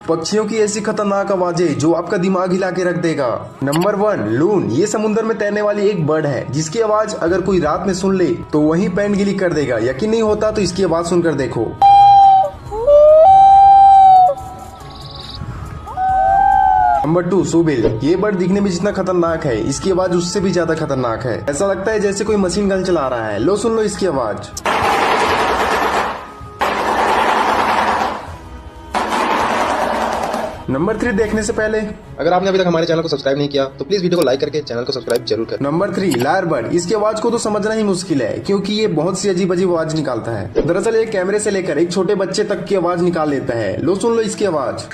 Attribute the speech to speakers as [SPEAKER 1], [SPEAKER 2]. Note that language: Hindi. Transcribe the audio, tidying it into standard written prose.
[SPEAKER 1] पक्षियों की ऐसी खतरनाक आवाजें जो आपका दिमाग हिला के रख देगा। नंबर 1, लून। ये समुद्र में तैरने वाली एक बर्ड है जिसकी आवाज अगर कोई रात में सुन ले तो वही पैंट गीली कर देगा। यकीन नहीं होता तो इसकी आवाज सुनकर देखो। नंबर 2, सूबिल। ये बर्ड दिखने में जितना खतरनाक है इसकी आवाज उससे भी ज्यादा खतरनाक है। ऐसा लगता है जैसे कोई मशीन गन चला रहा है। लो सुन लो इसकी आवाज। नंबर 3 देखने से पहले
[SPEAKER 2] अगर आपने अभी तक हमारे चैनल को सब्सक्राइब नहीं किया तो प्लीज वीडियो को लाइक करके चैनल को सब्सक्राइब जरूर करें।
[SPEAKER 1] Number 3, lyre bird. इसकी आवाज को तो समझना ही मुश्किल है क्योंकि ये बहुत सी अजीब अजीब आवाज निकालता है। दरअसल ये कैमरे से लेकर एक छोटे बच्चे तक की आवाज निकाल लेता है। लो सुन लो इसकी आवाज।